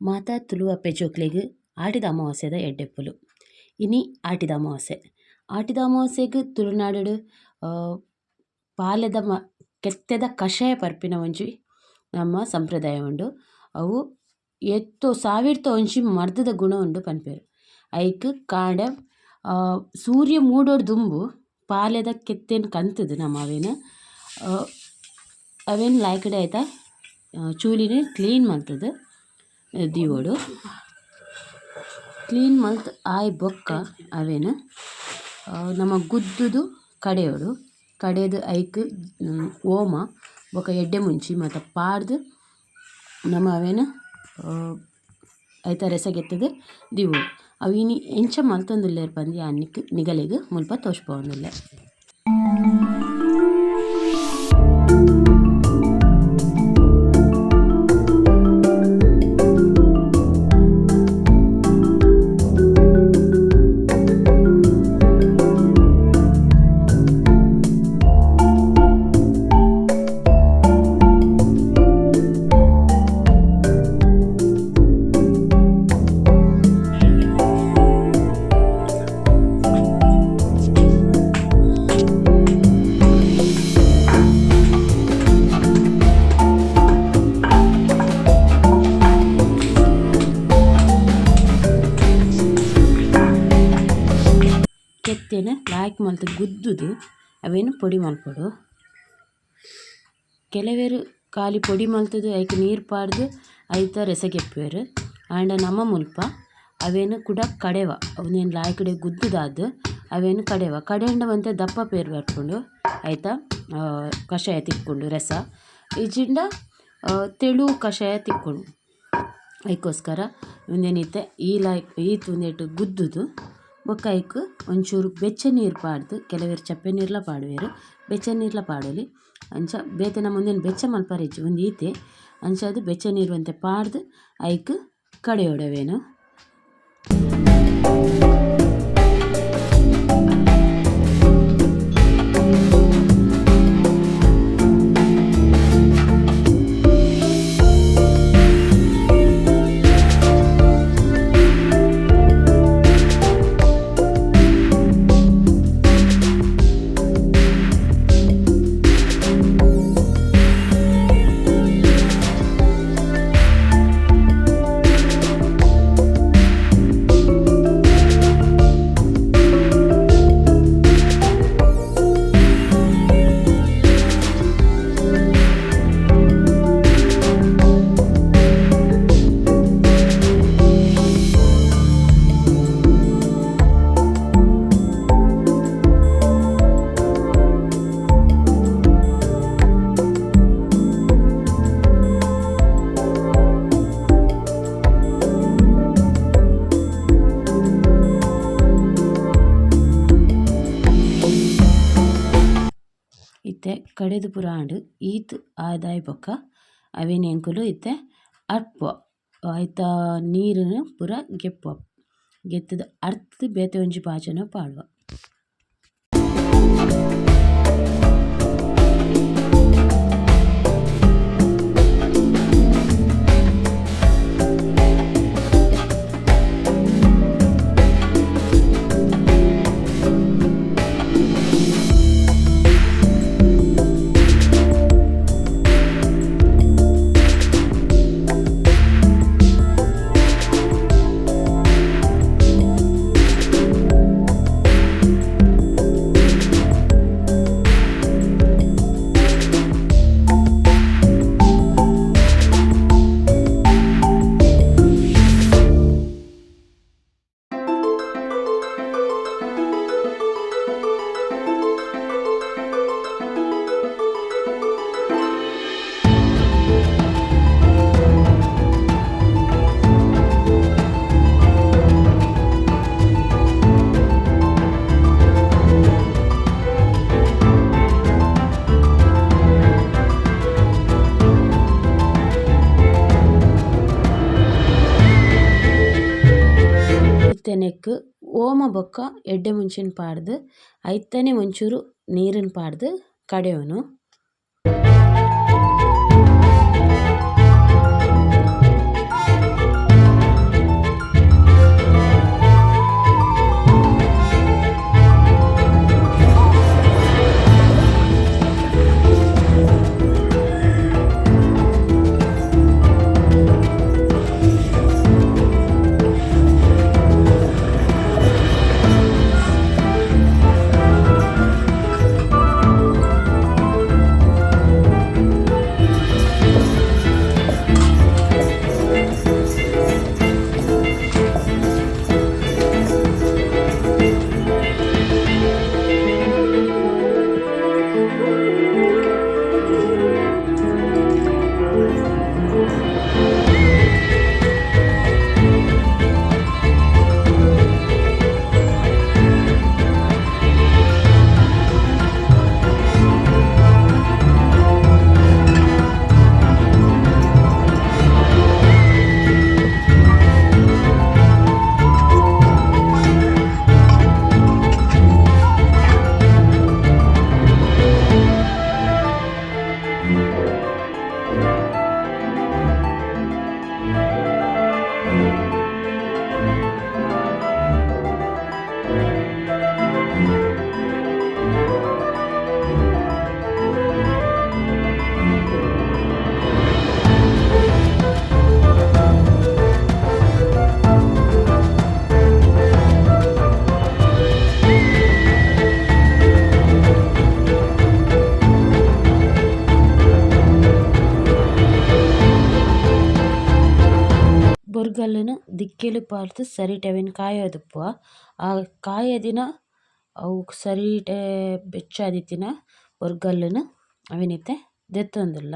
ಮಾತಾ ತುಳು ಅಪ್ಪೆ ಜೋಕ್ಲೆಗ್ ಆಟಿದ ಅಮಾವಾಸ್ಯೆದ ಎಡ್ಡೆಪ್ಪುಲು ಇನಿ ಆಟಿದ ಅಮಾವಾಸ್ಯೆಗ್ ತುಳುನಾಡುಡು ಪಾಲೆದ ಕೆತ್ತೆದ ಕಷಾಯ ಪರ್ಪಿನ ಒಂಜಿ ನಮ್ಮ ಸಂಪ್ರದಾಯ ಉಂಡು. ಅವು ಸಾವಿರ್ತ ಒಂಜಿ ಮರ್ದದ ಗುಣ ಉಂಡು ಪನ್ಪೆರ್. ಐಕ್ ಕಾಂಡ ಸೂರ್ಯ ಮೂಡೋಡು ದುಂಬು ಪಾಲೆದ ಕೆತ್ತೇನು ಕಂತದು ನಮ್ಮ ಅವೇನು ಲಾಯ್ಕಡೆ ಆಯ್ತಾ ಚೂಲಿನ ಕ್ಲೀನ್ ಮಲ್ತದು ದೀವೋಡು ಕ್ಲೀನ್ ಮಲ್ತ್ ಆಯ್ ಬೊಕ್ಕ ಅವೇನು ನಮ್ಮ ಗುದ್ದುದು ಕಡೆದು ಐಕ್ ಓಮ ಬೊಕ್ಕ ಎಡ್ಡೆ ಮುಂಚಿ ಮತ್ತು ಪಾಡ್ದು ನಮ್ಮ ಅವೇನು ಐತ ರೆಸಗೆತ್ತದು ದೀವೋಡು ಅವು ಇನಿ ಎಂಚ ಮಲ್ತೊಂದುಲ್ಲೇರ್ ಪಂದು ಅನ್ನಿಕ್ ನಿಗಲೆಗ್ ಮುಲ್ಪ ತೋಚ್ಪವೊಂದುಲ್ಲೆ. ಕೆತ್ತೇನ ಲಾಯ್ಕ್ ಮಲ್ತ್ ಗುದ್ದುದು ಅವೇನು ಪೊಡಿ ಮಲ್ಪೊಡು. ಕೆಲವೇರು ಖಾಲಿ ಪೊಡಿ ಮಲ್ತದು ಐಕ್ ನೀರು ಪಾಡ್ದು ಐತ ರೆಸಗೆಪ್ಪುವೆರ್. ಆಂಡ ನಮ್ಮ ಮುಲ್ಪ ಅವೇನು ಕೂಡ ಕಡೆವ ಅವನೇನು ಲಾಯ್ಕಡೆ ಗುದ್ದುದಾದು ಅವೇನು ಕಡೆಂಡ ಒಂತೆ ದಪ್ಪ ಪೇರು ಬರ್ಪುಂಡು ಐತ ಕಷಾಯ ತಿಕ್ಕೊಂಡು ರಸ ಇಜಿಂಡ ತೆಳು ಕಷಾಯ ತಿಕ್ಕೊಂಡು ಐಕೋಸ್ಕರ ಒಂದೇನಿತ್ತೆ ಈತ್ ಒಂದೇಟು ಗುದ್ದುದು ಬೊಕ್ಕ ಐಕ್ ಒಂಚೂರು ಬೆಚ್ಚ ನೀರು ಪಾಡ್ದು ಕೆಲವೇರು ಚಪ್ಪೆ ನೀರ್ಲ ಪಾಡುವೆರು ಬೆಚ್ಚ ನೀರ್ಲ ಪಾಡೊಲಿ ಅಂಚ ಬೇತೆ ಮುಂದೇನು ಬೆಚ್ಚ ಮಲ್ಪರಿಜ್ಜಿ ಒಂದು ಈತೆ ಅಂಚ ಬೆಚ್ಚ ನೀರು ಅಂತೆ ಪಾಡ್ದು ಐಕ್ ಕಡೆಯೊಡವೇನು. ಇತ್ತೆ ಕಡೆದು ಪುರ ಆಂಡ್ ಈತ್ ಆದಾಯ ಬೊಕ್ಕ ಅವೇನು ಎಂಕುಲು ಇತ್ತೆ ಅರ್ಪುವ ಐತ ನೀರನ್ನು ಪೂರ ಗೆತ್ತದ ಅರ್ತ್ ಬೇತೆ ಒಂಜಿ ಪಾಚನ ಪಾಡುವ. ತೆನೆಕ್ ಓಮ ಬೊಕ್ಕ ಎಡ್ಡೆ ಮುಂಚಿನ ಪಾಡ್ದು ಐತನೆ ಒಂಚೂರು ನೀರಿನ ಪಾಡ್ದು ಕಡೆಯವನು. ದಿಕ್ಕೆಲು ಪಾರ್ದು ಸರಿಟ್ ಅವೆನ್ ಕಾಯೋದುಪ್ಪುವ ಆ ಕಾಯದಿನ ಅವು ಸರಿಟೆ ಬೆಚ್ಚಾದಿತ್ತಿನ ಒರ್ಗಲ್ಲುನು ಅವೆನಿತ್ತೆ ದೆತ್ತೊಂದುಲ್ಲ.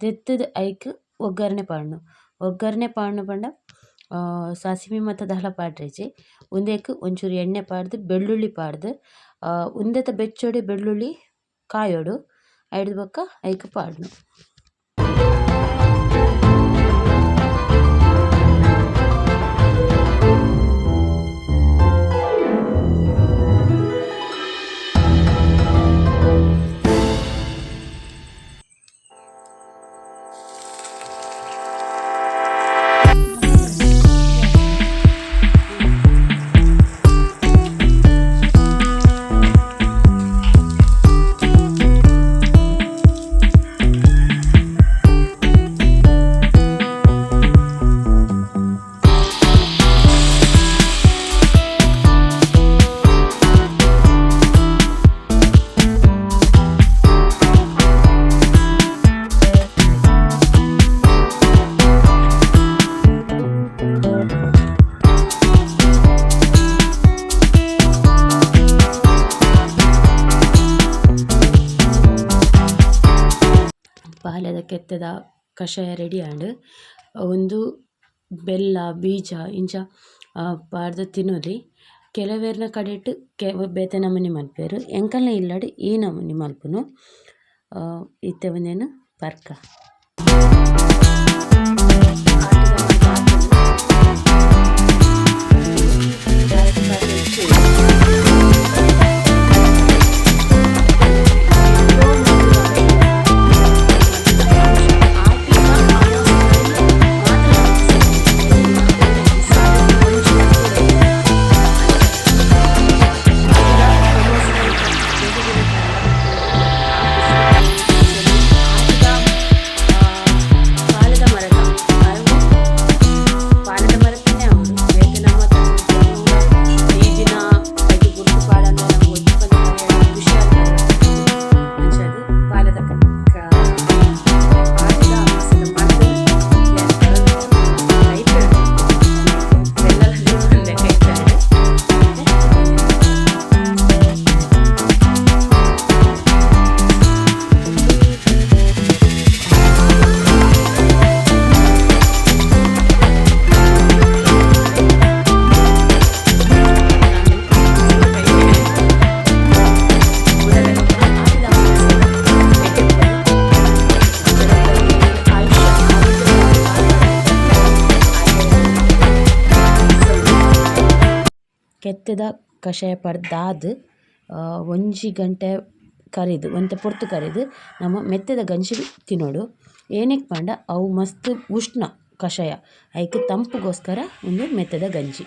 ದೆತ್ತುದು ಐಕ್ ಒಗ್ಗರಣೆ ಪಾಡ್ನು ಪಂಡ ಸಾಸಿವೆ ಮತ್ತು ದಾಲ ಪಾಡ್ರೆಜಿ ಉಂದೆಕ್ ಒಂಚೂರು ಎಣ್ಣೆ ಪಾಡ್ದು ಬೆಳ್ಳುಳ್ಳಿ ಪಾಡ್ದು ಉಂದೆತ ಬೆಚ್ಚೊಡಿ ಬೆಳ್ಳುಳ್ಳಿ ಕಾಯೋಡು ಐಡ್ ಬೊಕ್ಕ ಐಕ್ ಪಾಡ್ನು. ಪಾಲೆದ ಕೆತ್ತದ ಕಷಾಯ ರೆಡಿ ಆಂಡ್ ಒಂದು ಬೆಲ್ಲ ಬೀಜ ಇಂಚ ಪಾಡ್ದು ತಿನ್ನೊಲಿ. ಕೆಲವೆರ್ನ ಕಡೆಟ್ ಬೇತೆ ನಮೂನಿ ಮಲ್ಪೆರ್ ಎಂಕಲ್ನ ಇಲ್ಲಡ್ ಈ ನಮೂನಿ ಮಲ್ಪುನು ಇತ್ತೆ ಒಂದೇನು ಪರ್ಕ. ಕೆತ್ತದ ಕಷಾಯ ಪಡ್ದಾದ್ ಒಂಜಿ ಗಂಟೆ ಕರಿದು ಒಂತೆ ಪೊರ್ತು ಕರಿದು ನಮ್ಮ ಮೆತ್ತದ ಗಂಜಿ ತಿನ್ನೋಡು. ಏನಕ್ಕೆ ಪಂಡ ಅವು ಮಸ್ತ್ ಉಷ್ಣ ಕಷಾಯ ಐಕ್ ತಂಪುಗೋಸ್ಕರ ಒಂದು ಮೆತ್ತದ ಗಂಜಿ.